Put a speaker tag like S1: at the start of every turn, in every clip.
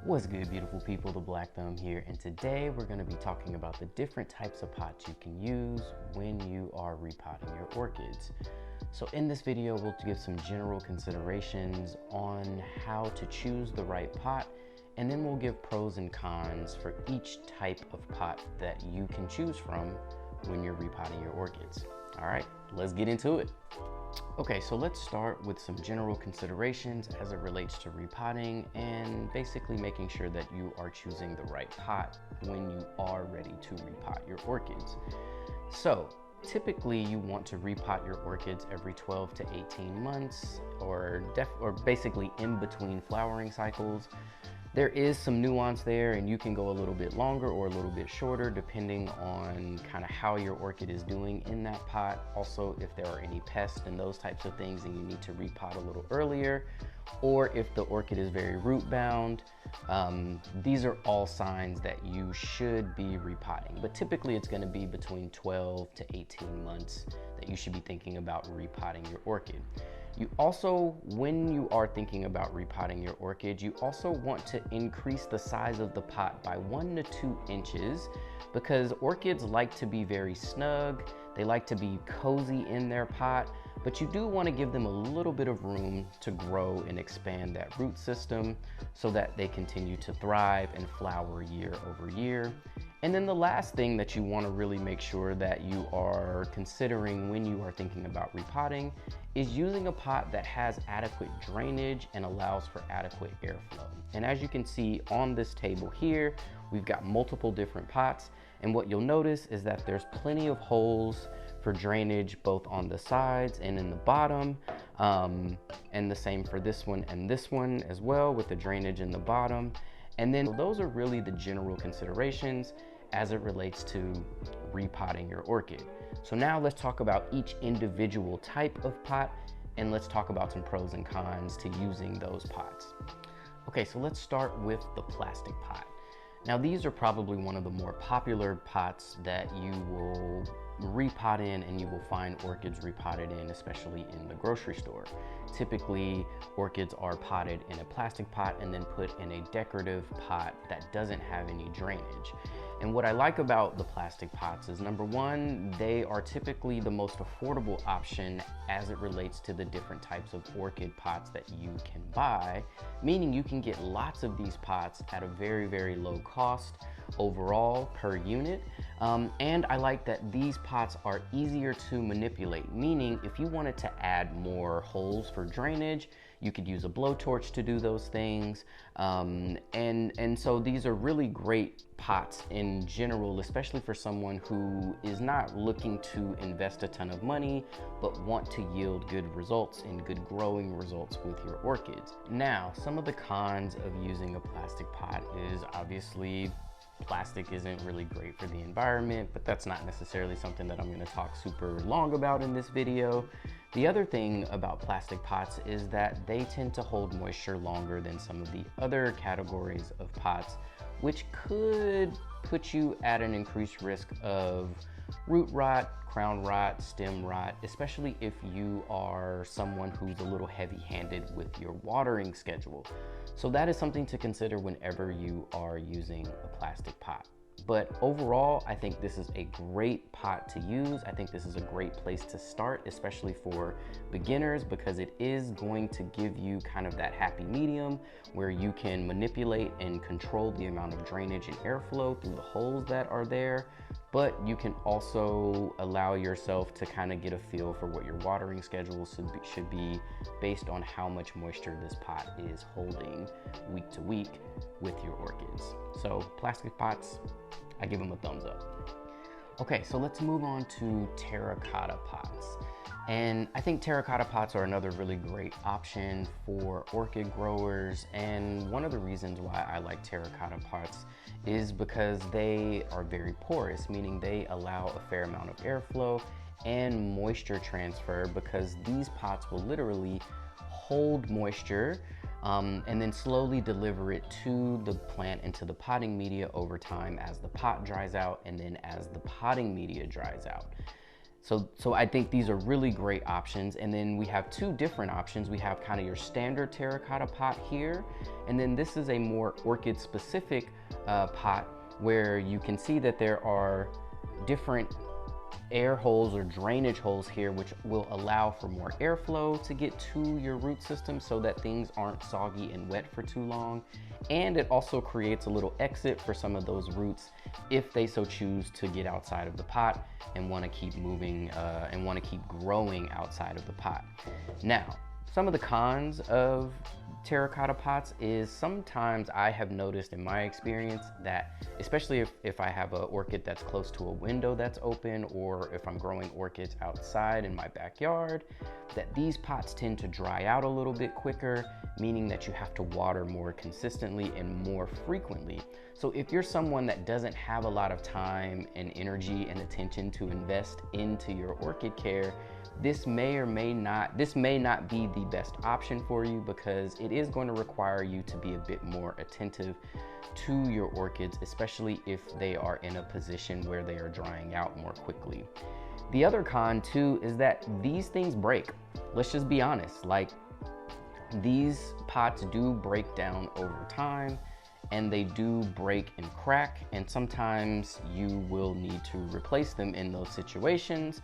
S1: What's good, beautiful people? The Black Thumb here, and today we're going to be talking about the different types of pots you can use when you are repotting your orchids. So in this video, we'll give some general considerations on how to choose the right pot, and then we'll give pros and cons for each type of pot that you can choose from when you're repotting your orchids. All right, let's get into it. Okay, so let's start with some general considerations as it relates to repotting and basically making sure that you are choosing the right pot when you are ready to repot your orchids. So typically you want to repot your orchids every 12 to 18 months or basically in between flowering cycles. There is some nuance there, and you can go a little bit longer or a little bit shorter depending on kind of how your orchid is doing in that pot. Also, if there are any pests and those types of things, then you need to repot a little earlier. Or if the orchid is very root bound, these are all signs that you should be repotting. But typically it's going to be between 12 to 18 months that you should be thinking about repotting your orchid. You also, when you are thinking about repotting your orchid, you also want to increase the size of the pot by 1 to 2 inches because orchids like to be very snug. They like to be cozy in their pot, but you do want to give them a little bit of room to grow and expand that root system so that they continue to thrive and flower year over year. And then the last thing that you want to really make sure that you are considering when you are thinking about repotting is using a pot that has adequate drainage and allows for adequate airflow. And as you can see on this table here, we've got multiple different pots, and what you'll notice is that there's plenty of holes for drainage both on the sides and in the bottom, and the same for this one and this one as well, with the drainage in the bottom. And then those are really the general considerations as it relates to repotting your orchid. So now let's talk about each individual type of pot, and let's talk about some pros and cons to using those pots. Okay, so let's start with the plastic pot. Now these are probably one of the more popular pots that you will repot in, and you will find orchids repotted in, especially in the grocery store. Typically, orchids are potted in a plastic pot and then put in a decorative pot that doesn't have any drainage. And what I like about the plastic pots is, number one, they are typically the most affordable option as it relates to the different types of orchid pots that you can buy, meaning you can get lots of these pots at a very, very low cost overall per unit. And I like that these pots are easier to manipulate, meaning if you wanted to add more holes for drainage, you could use a blowtorch to do those things. And so these are really great pots in general, especially for someone who is not looking to invest a ton of money, but want to yield good results and good growing results with your orchids. Now, some of the cons of using a plastic pot is obviously plastic isn't really great for the environment, but that's not necessarily something that I'm going to talk super long about in this video. The other thing about plastic pots is that they tend to hold moisture longer than some of the other categories of pots, which could put you at an increased risk of root rot, crown rot, stem rot, especially if you are someone who's a little heavy-handed with your watering schedule. So that is something to consider whenever you are using a plastic pot. But overall, I think this is a great pot to use. I think this is a great place to start, especially for beginners, because it is going to give you kind of that happy medium where you can manipulate and control the amount of drainage and airflow through the holes that are there. But you can also allow yourself to kind of get a feel for what your watering schedule should be based on how much moisture this pot is holding week to week with your orchids. So plastic pots, I give them a thumbs up. Okay, so let's move on to terracotta pots. And I think terracotta pots are another really great option for orchid growers. And one of the reasons why I like terracotta pots is because they are very porous, meaning they allow a fair amount of airflow and moisture transfer, because these pots will literally hold moisture and then slowly deliver it to the plant and to the potting media over time as the pot dries out and then as the potting media dries out. So I think these are really great options. And then we have two different options. We have kind of your standard terracotta pot here, and then this is a more orchid specific pot where you can see that there are different air holes or drainage holes here, which will allow for more airflow to get to your root system so that things aren't soggy and wet for too long. And it also creates a little exit for some of those roots if they so choose to get outside of the pot and want to keep moving and want to keep growing outside of the pot. Now, some of the cons of terracotta pots is sometimes I have noticed in my experience that, especially if I have an orchid that's close to a window that's open, or if I'm growing orchids outside in my backyard, that these pots tend to dry out a little bit quicker, meaning that you have to water more consistently and more frequently. So if you're someone that doesn't have a lot of time and energy and attention to invest into your orchid care, this may not be the best option for you, because it is going to require you to be a bit more attentive to your orchids, especially if they are in a position where they are drying out more quickly. The other con too is that these things break. Let's just be honest, like, these pots do break down over time, and they do break and crack, and sometimes you will need to replace them in those situations.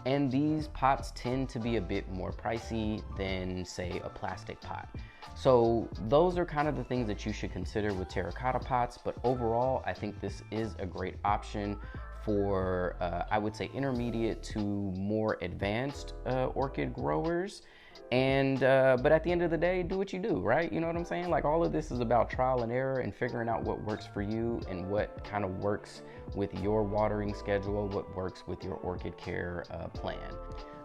S1: And these pots tend to be a bit more pricey than, say, a plastic pot. So those are kind of the things that you should consider with terracotta pots. But overall, I think this is a great option for, I would say, intermediate to more advanced orchid growers. And but at the end of the day, do what you do, right? You know what I'm saying? Like, all of this is about trial and error and figuring out what works for you and what kind of works with your watering schedule, what works with your orchid care plan.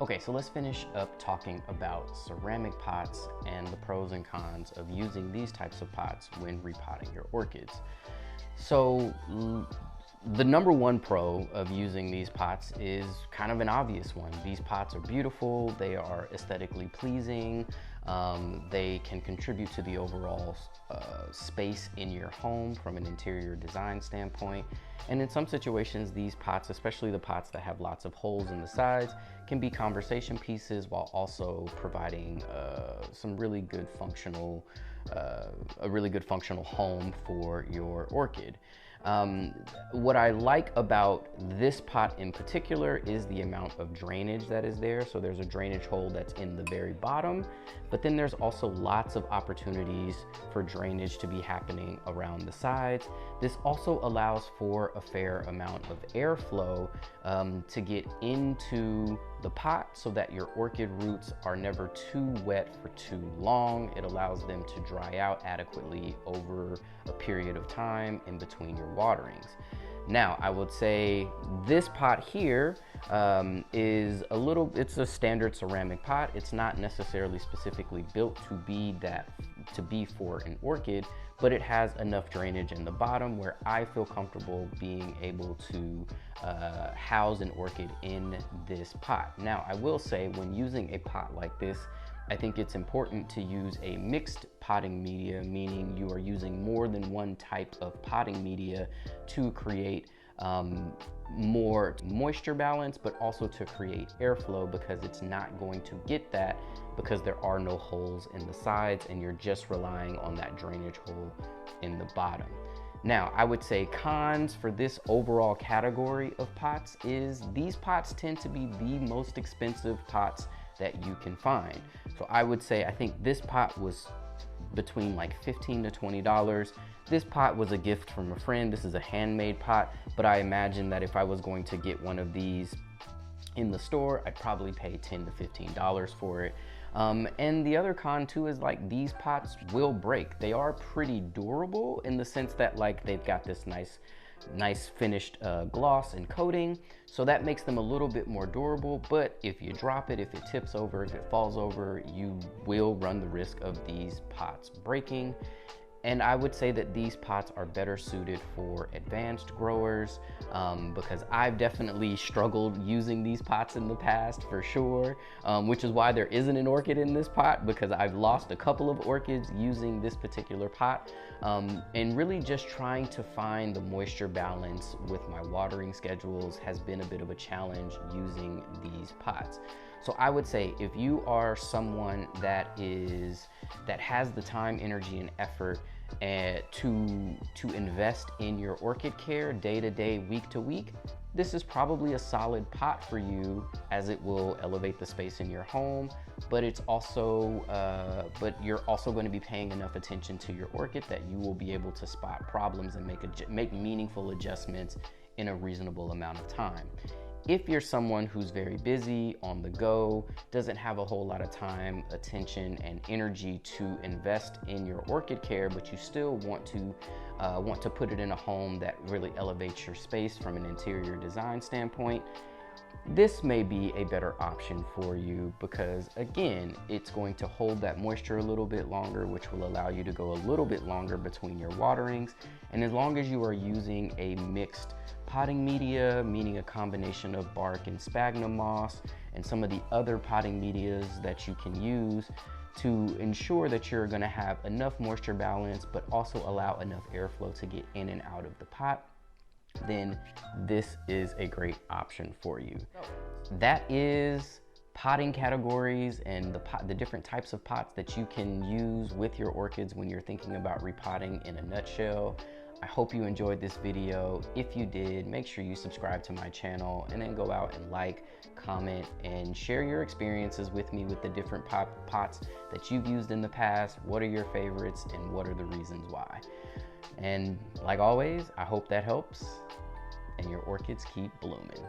S1: Okay, so let's finish up talking about ceramic pots and the pros and cons of using these types of pots when repotting your orchids. So the number one pro of using these pots is kind of an obvious one. These pots are beautiful, they are aesthetically pleasing, they can contribute to the overall space in your home from an interior design standpoint. And in some situations, these pots, especially the pots that have lots of holes in the sides, can be conversation pieces while also providing some really good functional, a really good functional home for your orchid. What I like about this pot in particular is the amount of drainage that is there. So there's a drainage hole that's in the very bottom, but then there's also lots of opportunities for drainage to be happening around the sides. This also allows for a fair amount of airflow to get into the pot so that your orchid roots are never too wet for too long. It allows them to dry out adequately over a period of time in between your waterings. Now, I would say this pot here is it's a standard ceramic pot. It's not necessarily specifically built to be for an orchid, but it has enough drainage in the bottom where I feel comfortable being able to house an orchid in this pot. Now, I will say, when using a pot like this, I think it's important to use a mixed potting media, meaning you are using more than one type of potting media to create more moisture balance, but also to create airflow, because it's not going to get that because there are no holes in the sides and you're just relying on that drainage hole in the bottom. Now, I would say cons for this overall category of pots is these pots tend to be the most expensive pots that you can find. So I would say, I think this pot was between like $15 to $20. This pot was a gift from a friend. This is a handmade pot, but I imagine that if I was going to get one of these in the store, I'd probably pay $10 to $15 for it. And the other con too is, like, these pots will break. They are pretty durable in the sense that, like, they've got this nice finished gloss and coating, so that makes them a little bit more durable. But if you drop it, if it tips over, if it falls over, you will run the risk of these pots breaking. And I would say that these pots are better suited for advanced growers, because I've definitely struggled using these pots in the past for sure, which is why there isn't an orchid in this pot, because I've lost a couple of orchids using this particular pot, and really just trying to find the moisture balance with my watering schedules has been a bit of a challenge using these pots. So I would say if you are someone that has the time, energy, and effort to invest in your orchid care day to day, week to week, this is probably a solid pot for you, as it will elevate the space in your home, but it's also but you're also going to be paying enough attention to your orchid that you will be able to spot problems and make meaningful adjustments in a reasonable amount of time. If you're someone who's very busy, on the go, doesn't have a whole lot of time, attention, and energy to invest in your orchid care, but you still want to put it in a home that really elevates your space from an interior design standpoint, this may be a better option for you, because again, it's going to hold that moisture a little bit longer, which will allow you to go a little bit longer between your waterings. And as long as you are using a mixed potting media, meaning a combination of bark and sphagnum moss and some of the other potting medias that you can use to ensure that you're going to have enough moisture balance but also allow enough airflow to get in and out of the pot, then this is a great option for you. That is potting categories and the different types of pots that you can use with your orchids when you're thinking about repotting in a nutshell. I hope you enjoyed this video. If you did, make sure you subscribe to my channel and then go out and like, comment, and share your experiences with me with the different pots that you've used in the past. What are your favorites and what are the reasons why? And like always, I hope that helps and your orchids keep blooming.